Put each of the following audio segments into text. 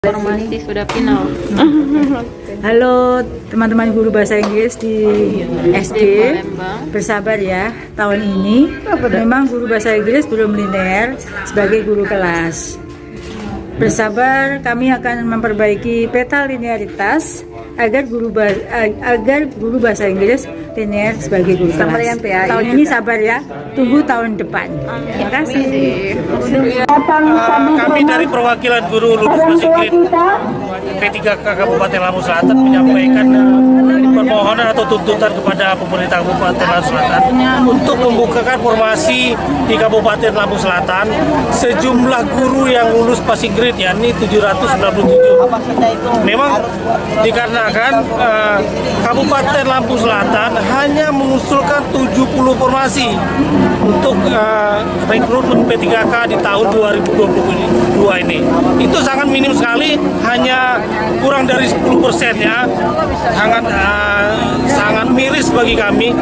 Formasi sudah final. Halo teman-teman guru bahasa Inggris di SD, bersabar ya. Tahun ini memang guru bahasa Inggris belum linear sebagai guru kelas. Bersabar, kami akan memperbaiki peta linearitas agar guru bahasa Inggris linear sebagai guru kelas. Tahun ini sabar ya, tunggu tahun depan. Terima kasih. Kami dari perwakilan guru lulus bahasa Inggris P3K Kabupaten Lampung Selatan menyampaikan permohonan atau tuntutan kepada pemerintah Kabupaten Lampung Selatan untuk membukakan formasi di Kabupaten Lampung Selatan sejumlah guru yang lulus bahasa Inggris, yakni 797. Memang dikarenakan Kabupaten Lampung Selatan hanya mengusulkan 70 formasi untuk rekrutmen P3K di tahun 2022 ini. Itu sangat minim sekali, hanya kurang dari 10% ya. Sangat miris bagi kami.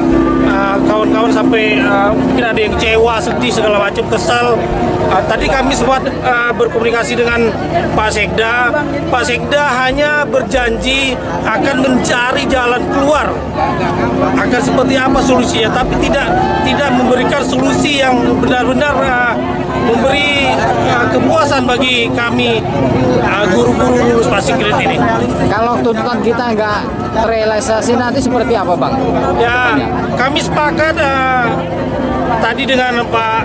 Kawan-kawan sampai mungkin ada yang kecewa, sedih, segala macam, kesal. Tadi kami sempat berkomunikasi dengan Pak Sekda. Pak Sekda hanya berjanji akan mencari jalan keluar, akan seperti apa solusinya, tapi tidak memberikan solusi yang benar-benar memberi kepuasan bagi kami guru-guru lulus bahasa Inggris ini. Kalau tuntutan kita nggak terrealisasi nanti seperti apa, Bang? Ya, kami sepakat tadi dengan Pak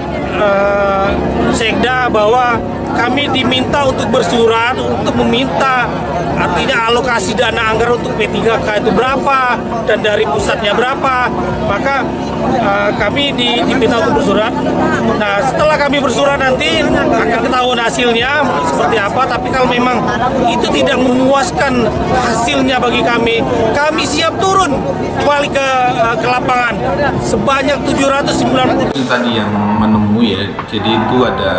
Sekda bahwa kami diminta untuk bersurat untuk meminta artinya alokasi dana anggaran untuk P3K itu berapa dan dari pusatnya berapa. Maka kami diminta untuk bersurat. Nah, setelah kami bersurat nanti akan ketahuan hasilnya seperti apa. Tapi kalau memang itu tidak memuaskan hasilnya bagi kami siap turun kembali ke lapangan sebanyak 790. Itu tadi yang menemui ya, jadi itu ada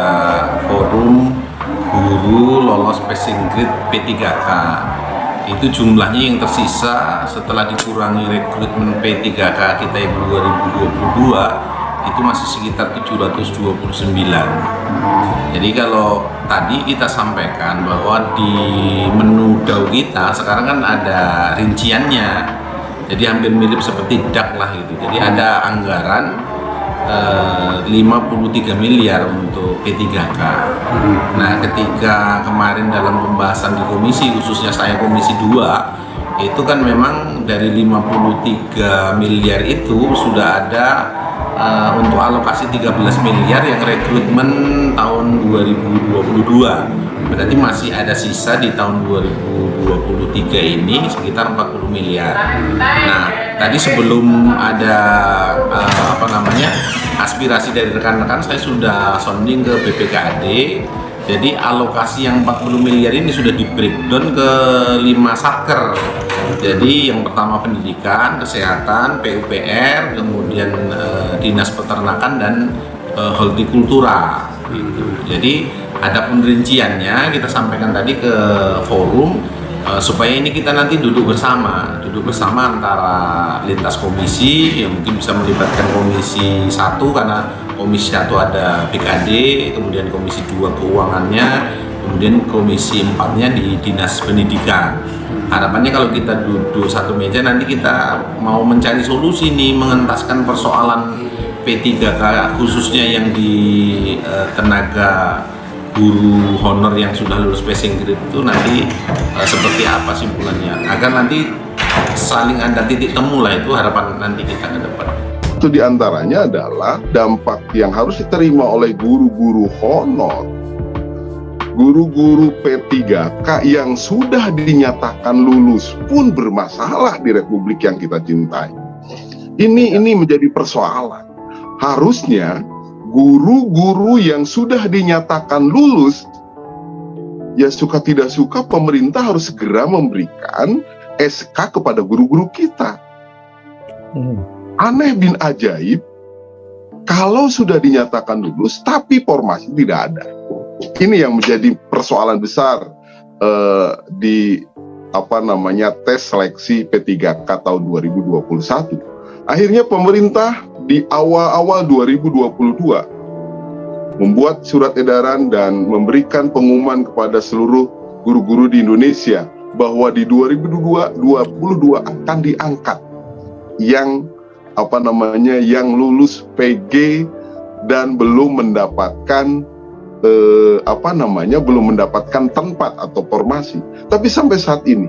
forum guru lolos passing grade P3K. Itu jumlahnya yang tersisa setelah dikurangi rekrutmen P3K kita yang 2022 itu masih sekitar 729. Jadi kalau tadi kita sampaikan bahwa di menu DAU kita sekarang kan ada rinciannya, jadi hampir mirip seperti DAK lah gitu. Jadi ada anggaran 53 miliar untuk P3K. Nah, ketika kemarin dalam pembahasan di komisi, khususnya saya komisi 2, itu kan memang dari 53 miliar itu sudah ada untuk alokasi 13 miliar yang rekrutmen tahun 2022. Berarti masih ada sisa di tahun 2023 ini sekitar 40 miliar. Nah, tadi sebelum ada aspirasi dari rekan-rekan, saya sudah sounding ke BPKAD. Jadi alokasi yang 40 miliar ini sudah di breakdown ke 5 satker. Jadi yang pertama pendidikan, kesehatan, PUPR, kemudian dinas peternakan dan hortikultura gitu. Jadi ada perinciannya, kita sampaikan tadi ke forum supaya ini kita nanti duduk bersama antara lintas komisi, yang mungkin bisa melibatkan komisi 1 karena komisi 1 ada BKD, kemudian komisi 2 keuangannya, kemudian komisi 4-nya di dinas pendidikan. Harapannya kalau kita duduk satu meja nanti kita mau mencari solusi nih, mengentaskan persoalan P3K khususnya yang di tenaga guru honor yang sudah lulus passing grade itu nanti seperti apa simpulannya, agar nanti saling ada titik temu lah. Itu harapan nanti kita ke depan. Itu diantaranya adalah dampak yang harus diterima oleh guru-guru honor, guru-guru P3K yang sudah dinyatakan lulus pun bermasalah di Republik yang kita cintai. Ini menjadi persoalan. Harusnya guru-guru yang sudah dinyatakan lulus, ya suka tidak suka pemerintah harus segera memberikan SK kepada guru-guru kita. Aneh bin ajaib, kalau sudah dinyatakan lulus tapi formasi tidak ada. Ini yang menjadi persoalan besar di tes seleksi P3K tahun 2021. Akhirnya pemerintah di awal-awal 2022 membuat surat edaran dan memberikan pengumuman kepada seluruh guru-guru di Indonesia bahwa di 2022 akan diangkat yang yang lulus PG dan belum mendapatkan belum mendapatkan tempat atau formasi. Tapi sampai saat ini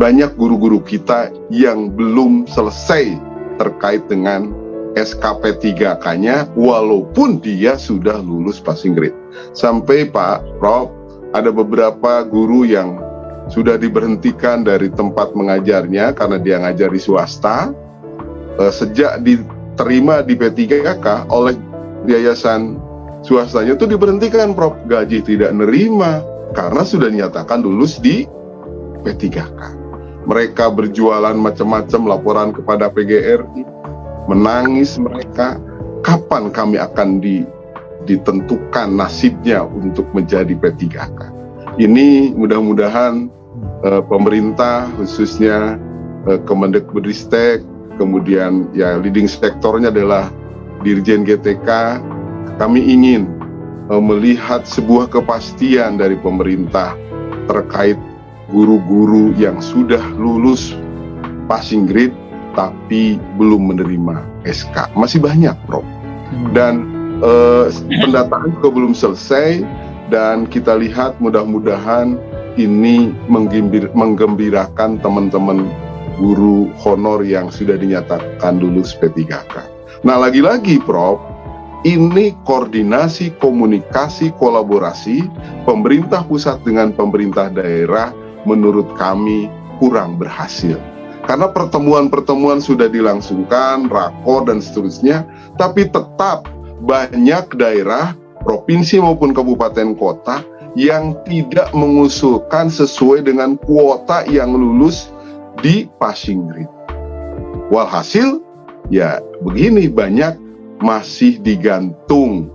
banyak guru-guru kita yang belum selesai terkait dengan SKP 3K-nya walaupun dia sudah lulus passing grade. Sampai Pak Prof, ada beberapa guru yang sudah diberhentikan dari tempat mengajarnya karena dia ngajar di swasta. Sejak diterima di P3K oleh yayasan swastanya itu diberhentikan, Prof. Gaji tidak nerima karena sudah dinyatakan lulus di P3K. Mereka berjualan macam-macam, laporan kepada PGRI, menangis mereka, kapan kami akan ditentukan nasibnya untuk menjadi P3K. Ini mudah-mudahan pemerintah khususnya Kemendikbudristek, kemudian ya leading sektornya adalah Dirjen GTK, kami ingin melihat sebuah kepastian dari pemerintah terkait guru-guru yang sudah lulus passing grade tapi belum menerima SK. Masih banyak, Prof. Dan pendataan juga belum selesai, dan kita lihat mudah-mudahan ini menggembirakan teman-teman guru honor yang sudah dinyatakan lulus P3K. Nah, lagi-lagi Prof, ini koordinasi, komunikasi, kolaborasi pemerintah pusat dengan pemerintah daerah menurut kami kurang berhasil. Karena pertemuan-pertemuan sudah dilangsungkan, rakor dan seterusnya, tapi tetap banyak daerah, provinsi maupun kabupaten kota yang tidak mengusulkan sesuai dengan kuota yang lulus di passing grade. Walhasil, ya begini, banyak masih digantung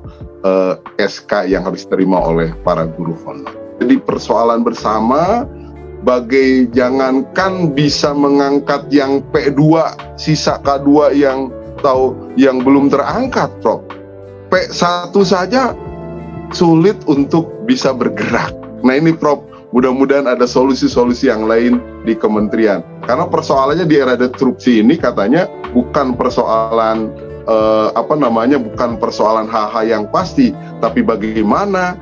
SK yang harus diterima oleh para guru honor. Jadi persoalan bersama, jangankan bisa mengangkat yang P2, sisa K2 yang belum terangkat, Prof. P1 saja sulit untuk bisa bergerak. Nah ini, Prof, mudah-mudahan ada solusi-solusi yang lain di kementerian. Karena persoalannya di era disrupsi ini katanya bukan persoalan bukan persoalan hal-hal yang pasti, tapi bagaimana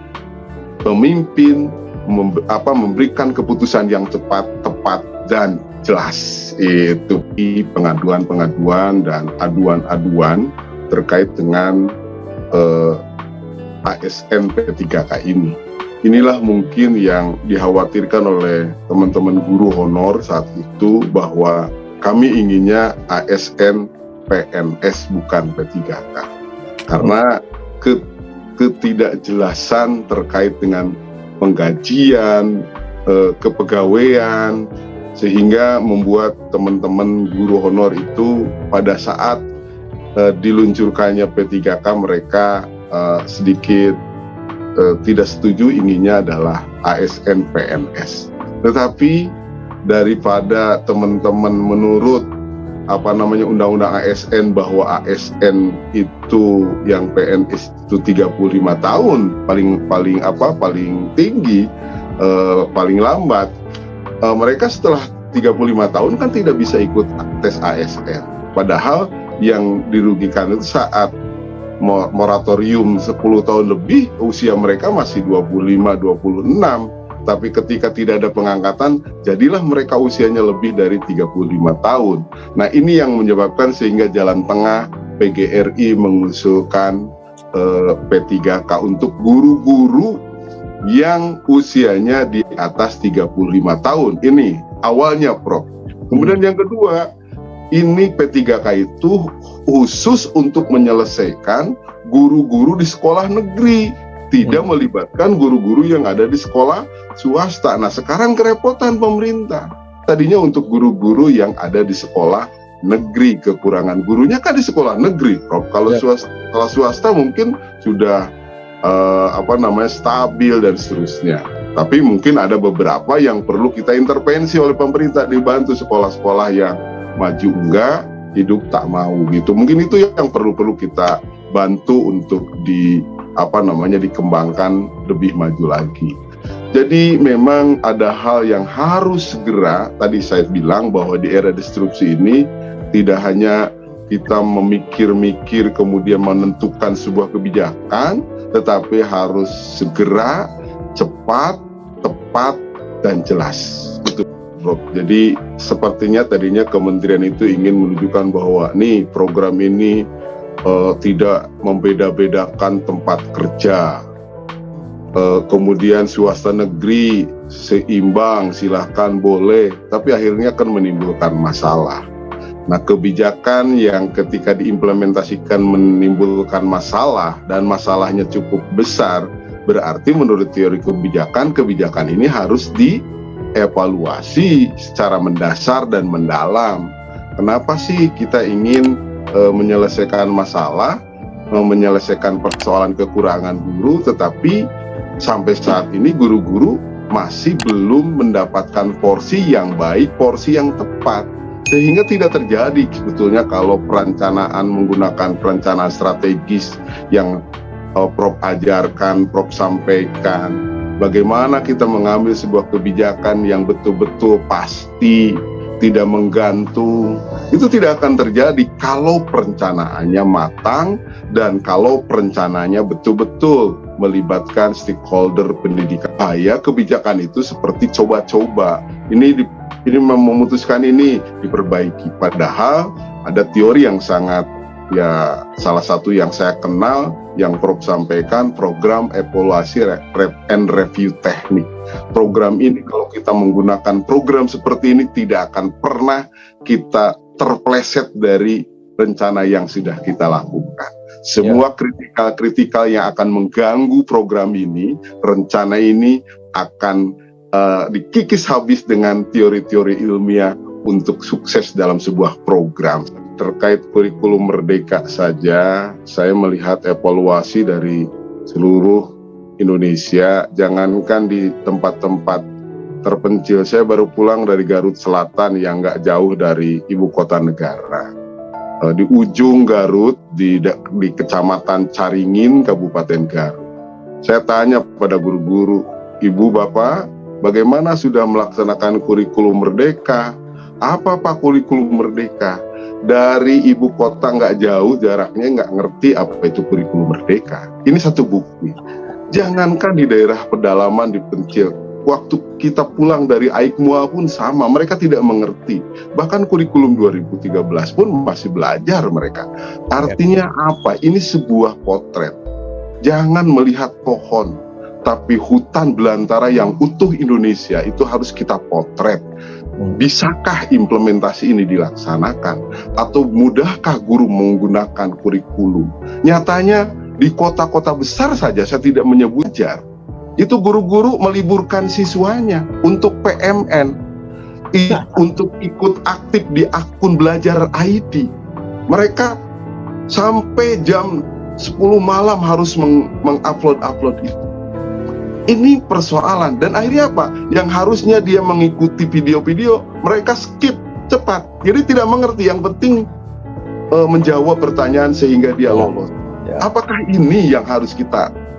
pemimpin memberikan keputusan yang cepat, tepat, dan jelas. Itu pengaduan-pengaduan dan aduan-aduan terkait dengan ASN P3K ini. Inilah mungkin yang dikhawatirkan oleh teman-teman guru honor saat itu, bahwa kami inginnya ASN PNS bukan P3K. Karena ketidakjelasan terkait dengan penggajian, kepegawaian, sehingga membuat teman-teman guru honor itu pada saat diluncurkannya P3K mereka sedikit tidak setuju, inginnya adalah ASN PNS. Tetapi daripada teman-teman menurut undang-undang ASN bahwa ASN itu yang PNS itu 35 tahun paling tinggi, paling lambat, mereka setelah 35 tahun kan tidak bisa ikut tes ASN. Padahal yang dirugikan itu saat moratorium 10 tahun lebih, usia mereka masih 25-26. Tapi ketika tidak ada pengangkatan, jadilah mereka usianya lebih dari 35 tahun. Nah ini yang menyebabkan sehingga jalan tengah PGRI mengusulkan P3K untuk guru-guru yang usianya di atas 35 tahun. Ini awalnya, Prof. Kemudian yang kedua, ini P3K itu khusus untuk menyelesaikan guru-guru di sekolah negeri, tidak melibatkan guru-guru yang ada di sekolah swasta. Nah sekarang kerepotan pemerintah. Tadinya untuk guru-guru yang ada di sekolah negeri, kekurangan gurunya kan di sekolah negeri, Prof. Kalau swasta mungkin sudah stabil dan seterusnya. Tapi mungkin ada beberapa yang perlu kita intervensi oleh pemerintah, dibantu sekolah-sekolah yang maju enggak, hidup tak mau gitu. Mungkin itu yang perlu kita bantu untuk dikembangkan lebih maju lagi. Jadi memang ada hal yang harus segera, tadi saya bilang bahwa di era disrupsi ini tidak hanya kita memikir-mikir kemudian menentukan sebuah kebijakan, tetapi harus segera, cepat, tepat, dan jelas. Itu, Prof. Jadi sepertinya tadinya kementerian itu ingin menunjukkan bahwa nih program ini tidak membeda-bedakan tempat kerja. Kemudian swasta negeri seimbang, silahkan boleh, tapi akhirnya akan menimbulkan masalah. Nah, kebijakan yang ketika diimplementasikan menimbulkan masalah dan masalahnya cukup besar, berarti menurut teori kebijakan ini harus dievaluasi secara mendasar dan mendalam. Kenapa sih kita ingin menyelesaikan masalah, menyelesaikan persoalan kekurangan guru, tetapi sampai saat ini guru-guru masih belum mendapatkan porsi yang baik, porsi yang tepat. Sehingga tidak terjadi sebetulnya kalau perencanaan menggunakan perencanaan strategis yang Prof ajarkan, Prof sampaikan. Bagaimana kita mengambil sebuah kebijakan yang betul-betul pasti, tidak menggantung. Itu tidak akan terjadi kalau perencanaannya matang dan kalau perencanaannya betul-betul melibatkan stakeholder pendidikan. Ya, kebijakan itu seperti coba-coba. Ini memutuskan ini diperbaiki. Padahal ada teori yang sangat, ya salah satu yang saya kenal, yang Prof sampaikan, program evaluasi and review teknik. Program ini kalau kita menggunakan program seperti ini tidak akan pernah kita terpleset dari rencana yang sudah kita lakukan. Semua kritikal yang akan mengganggu program ini, rencana ini akan dikikis habis dengan teori-teori ilmiah untuk sukses dalam sebuah program. Terkait kurikulum merdeka saja, saya melihat evaluasi dari seluruh Indonesia, jangankan di tempat-tempat terpencil. Saya baru pulang dari Garut Selatan yang nggak jauh dari ibu kota negara. Di ujung Garut, di kecamatan Caringin, Kabupaten Garut. Saya tanya pada guru-guru, ibu bapak, bagaimana sudah melaksanakan kurikulum merdeka? Apa Pak kurikulum merdeka? Dari ibu kota nggak jauh jaraknya, nggak ngerti apa itu kurikulum merdeka. Ini satu bukti. Jangankan di daerah pedalaman, di pencil, waktu kita pulang dari Aikmua pun sama, mereka tidak mengerti. Bahkan kurikulum 2013 pun masih belajar mereka. Artinya apa? Ini sebuah potret. Jangan melihat pohon, tapi hutan belantara yang utuh Indonesia itu harus kita potret. Bisakah implementasi ini dilaksanakan? Atau mudahkah guru menggunakan kurikulum? Nyatanya di kota-kota besar saja, saya tidak menyebut jar, itu guru-guru meliburkan siswanya untuk PMN, untuk ikut aktif di akun belajar IT. Mereka sampai jam 10 malam harus mengupload itu. Ini persoalan, dan akhirnya apa? Yang harusnya dia mengikuti video-video, mereka skip cepat. Jadi tidak mengerti, yang penting menjawab pertanyaan sehingga dia lolos. Apakah ini yang harus kita